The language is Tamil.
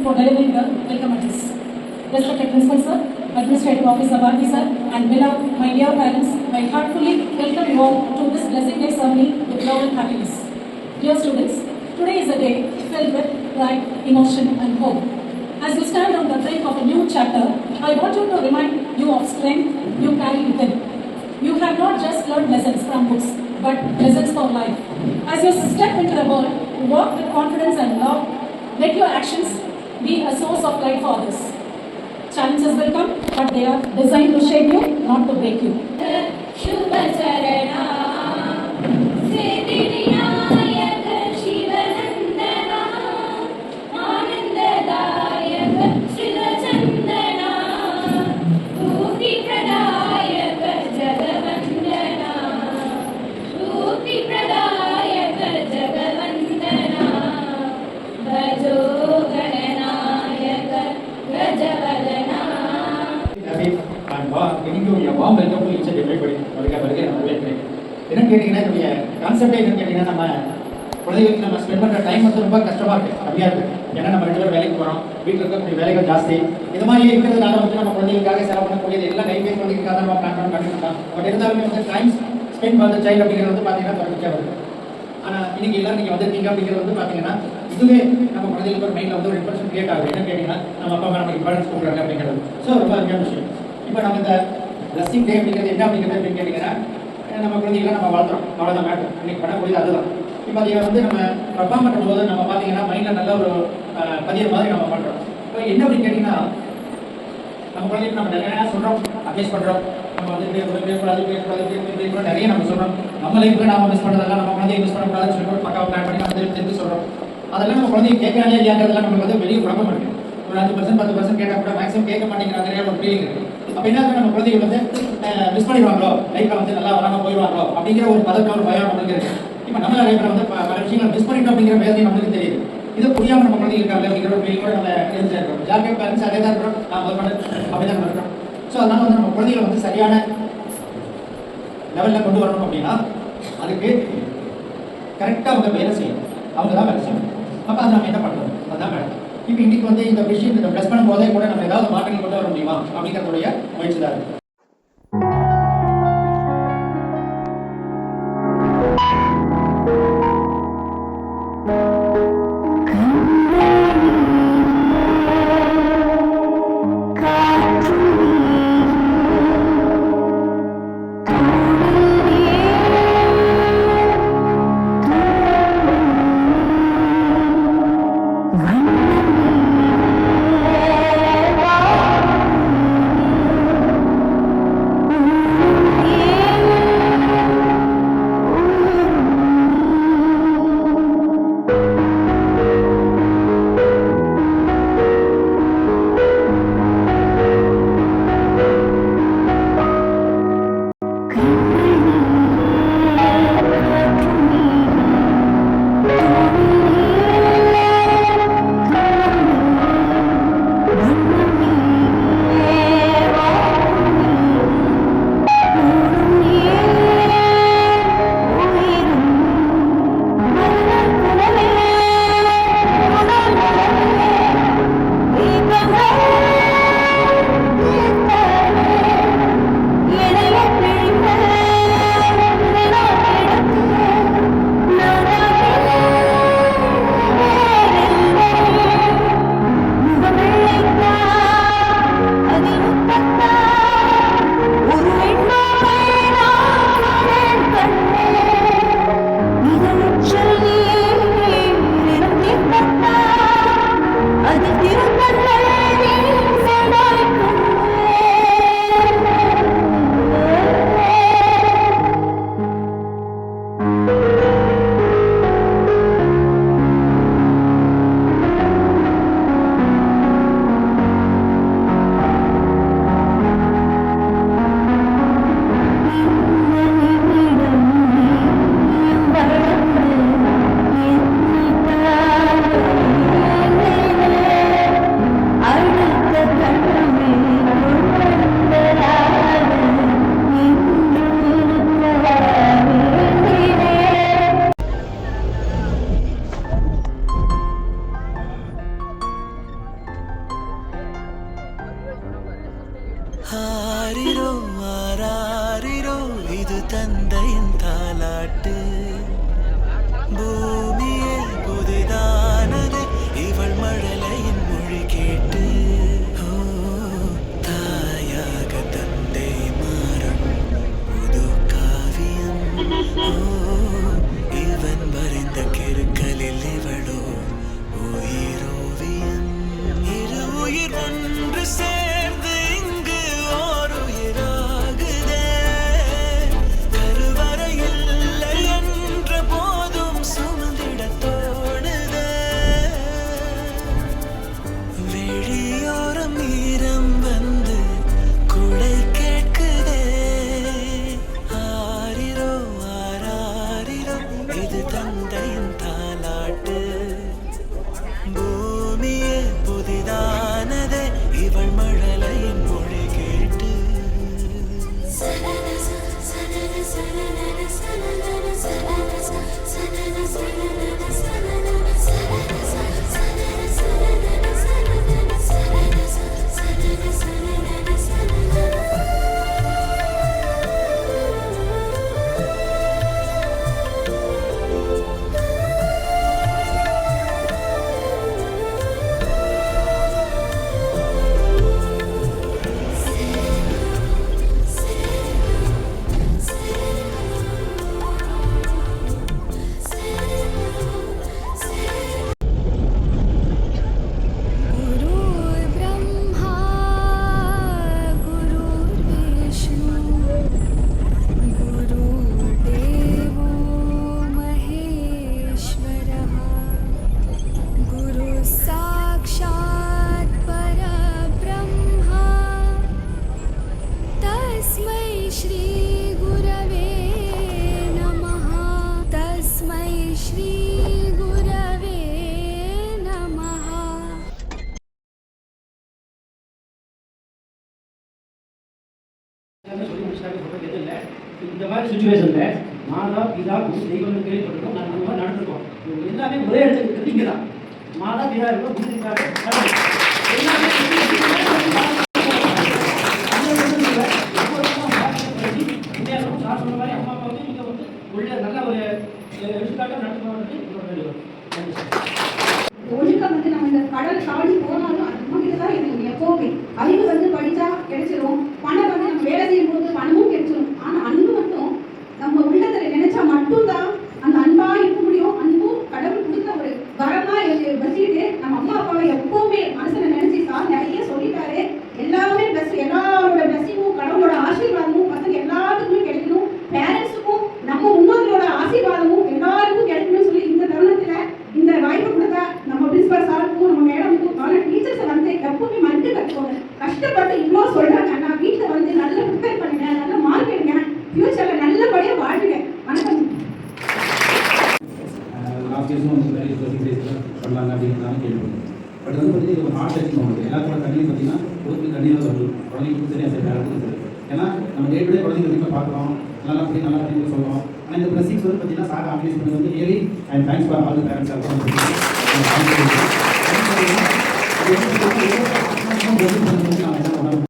for delivering the welcome address. Respected Principal Sir, Administrative Officer Bharti Sir, and beloved my dear parents, I heartfully welcome you all to this blessing day ceremony with love and happiness. Dear students, today is a day filled with pride, emotion, and hope. As you stand on the brink of a new chapter, I want you to remind you of strength you carry within. You have not just learned lessons from books, but lessons for life. As you step into the world, walk with confidence and love. Let your actions be a source of light for others. Challenges will come, but they are designed to shape you, not to break you. warm welcome to each and everybody. என்னன்னு கேட்டீங்கன்னா என்னுடைய கான்செப்டே என்னன்னு கேட்டீங்கன்னா நம்ம குழந்தைகளுக்கு நம்ம ஸ்பெண்ட் பண்ணுற டைம் வந்து ரொம்ப கஷ்டமாக இருக்குது, கம்மியாக இருக்குது. ஏன்னா நம்ம 2 பேரும் வேலைக்கு போகிறோம், வீட்டில் இருக்கக்கூடிய வேலைகள் ஜாஸ்தி. இது மாதிரி இருக்கிறதுனால வந்து நம்ம குழந்தைகளுக்காக செலவு பண்ணக்கூடியது எல்லாம் கைப்பேசி குழந்தைகளுக்காக தான் நம்ம பிளான் பண்ணி பண்ணிருக்கோம். பட் இருந்தாலுமே வந்து டைம் ஸ்பெண்ட் பண்ணுற சைல்டு அப்படிங்கிறது வந்து பார்த்தீங்கன்னா குறைஞ்சிட்டே வருது. ஆனால் இன்னைக்கு எல்லாரும் நீங்கள் வந்திருக்கீங்க அப்படிங்கிறது வந்து பார்த்தீங்கன்னா இதுவே நம்ம குழந்தைகளுக்கு ஒரு மைண்டில் வந்து ஒரு இம்ப்ரெஷன் கிரியேட் ஆகுது. என்னன்னு கேட்டிங்கன்னா நம்ம அப்பா அம்மா நமக்கு இம்பார்ட்டன்ஸ் கொடுக்குறாங்க அப்படிங்கிறது. ஸோ ரொம்ப அருமையான விஷயம். இப்போ நம்ம இந்த பிளஸிங் டே அப்படிங்கிறது என்ன அப்படிங்கிறது அப்படின்னு கேட்டிங்கன்னா நம்ம குழந்தைகளை நம்ம வளர்த்துறோம், அவ்வளோதான் மேட்டர். இன்னைக்கு பண்ணக்கூடியது அதுதான். இப்போ அதை வந்து நம்ம பர்ஃபார்ம் பண்ணும்போது நம்ம பார்த்தீங்கன்னா மைண்டில் நல்ல ஒரு பதிய மாதிரி நம்ம பண்ணுறோம். இப்போ என்ன அப்படின்னு கேட்டிங்கன்னா நம்ம குழந்தைக்கு நம்ம நிறையா சொல்கிறோம், அட்வைஸ் பண்ணுறோம். நம்ம வந்து பேசக்கூடாது நிறைய நம்ம சொல்கிறோம். நம்ம லைஃப்பில் நாம் மிஸ் பண்ணுறதெல்லாம் நம்ம குழந்தைய மிஸ் பண்ணக்கூடாதுன்னு சொல்லிட்டு பக்காவை பிளான் பண்ணி நம்ம தெரிஞ்சு சொல்கிறோம். அதெல்லாம் நம்ம குழந்தைய கேட்கறாங்க இல்லையாங்கிறதுலாம் நமக்கு வந்து வெளியே குழப்பம் இருக்குது. ஒரு 5% 10% கேட்டால் கூட மேக்ஸிமம் கேட்க மாட்டேங்கிறாங்க ஒரு ஃபீலிங் இருக்குது. அப்போ என்ன நம்ம குழந்தைங்க வந்து மிஸ் பண்ணிடுவாங்களோ, லைஃப்பில் வந்து நல்லா வராமல் போயிடுவாங்களோ அப்படிங்கிற ஒரு பதட்டம் ஒரு பயம் நம்மளுக்கு இருக்குது. இப்போ நம்ம லைஃப்பில் வந்து பல விஷயங்கள் மிஸ் பண்ணிட்டோம் அப்படிங்கிற வேதனை நம்மளுக்கு தெரியுது. இது புரியாமல் நம்ம குழந்தைங்க இருக்காங்க அப்படிங்கிற ஒரு ஃபீலிங் கூட நம்ம தெரிஞ்சுட்டு இருக்கோம். ஜாலியாக பேரண்ட்ஸ் அதே தான் இருக்கிறோம், நான் முதல் பண்ண அப்படி தான் இருக்கிறோம். ஸோ அதனால் வந்து நம்ம குழந்தைகளை வந்து சரியான லெவலில் கொண்டு வரணும் அப்படின்னா அதுக்கு கரெக்டாக அவங்க வேலை செய்யணும், அவங்க தான் வேலை செய்யணும். அப்போ அதை நம்ம என்ன பண்ணுறோம், அதுதான் மேடம். இப்போ இன்னைக்கு வந்து இந்த விஷயம் இந்த ப்ளஸ் பண்ணும் போதே கூட நம்ம ஏதாவது மாற்றங்கள் கொண்டு வர முடியுமா அப்படிங்கிறதுடைய முயற்சி தான் இருக்குது. श्रीगुरवे नमः। இந்த மாதிரி சுச்சுவேஷன்ல மாதா பிதா குரு தெய்வங்கள் கேள்விப்பட்டிருக்கோம். நான் அந்த மாதிரி நடந்திருக்கோம். இவங்க எல்லாமே ஒரே இடத்துக்கு இருக்கிறீங்க தான். மாதா பிதா இருக்கோம், குரு இருக்காரு, கடவுள். எல்லாமே சார் சொன்ன மாதிரி அம்மா அப்பா வந்து நீங்க வந்து உள்ள நல்ல ஒரு எடுத்துக்காட்டாக நடத்துவாங்க. ஒழுக்கம் வந்து நம்ம இந்த கடல் தாண்டி போனாலும் அது நம்ம கிட்ட தான் இருக்கும் எப்போவுமே. அறிவு வந்து படிச்சா கிடைச்சிரும், பணம் வந்து நம்ம வேலை செய்யும் போது பணமும் கிடைச்சிரும். ஆனா அன்பு மட்டும் நம்ம உள்ளத்துல நினைச்சா மட்டும்தான் அந்த அன்பா இருக்க முடியும். அன்பும் கடவுள் கொடுத்த ஒரு வரமா வச்சுக்கிட்டு நம்ம அம்மா அப்பாவை எப்பவுமே மனசுல நினைச்சு சார் நிறைய சொல்லிட்டாரு. எல்லாமே பெஸ்ட், எல்லாரோட பெஸ்டிங்கும் கடவுளோட ஆசீர்வாதமும் பசங்க எல்லாத்துக்குமே கிடைக்கணும். பேரண்ட்ஸுக்கும் நம்ம முன்னோர்களோட ஆசீர்வாதமும் எல்லாருக்கும் கிடைக்கணும்னு சொல்லி இந்த தருணத்துல இந்த வாய்ப்பு கொடுத்தா நம்ம பிரின்சிபல் சாருக்கும் நம்ம மேடமுக்கும் ஆனால் டீச்சர்ஸை வந்து எப்பவுமே மறுத்து கற்றுக்கோங்க. கஷ்டப்பட்டு இவ்வளோ சொல்றாங்க, நான் வீட்டில் வந்து நல்லா ப்ரிப்பேர் பண்ணுங்க, நல்ல மார்க் எடுங்க, ஃபியூச்சர்ல நல்லபடியாக வாழ்வுங்க. வணக்கம். லாஸ்ட் இயர்ஸும் வந்து நிறைய டேஸில் பண்ணலாங்க அப்படிங்கிறதால கேள்விப்பட்டேன். பட் வந்து பார்த்தீங்கன்னா இது ஒரு ஹார்ட் டச்சிங் ஒன்று. எல்லாத்தோட கண்ணியும் பார்த்தீங்கன்னா ஒரு கண்ணியாக வரும். குழந்தைங்களுக்கு சரியாக சரி வேறு சரி. ஏன்னா நம்ம டே டு டே குழந்தைங்க வீட்டில் பார்க்குறோம், நல்லா அப்படின்னு சொல்கிறோம். ஆனால் இந்த ப்ளஸிங்ஸ் வந்து பார்த்தீங்கன்னா சார் ஆர்கனைஸ் பண்ணது வந்து really and thanks for all the parents also.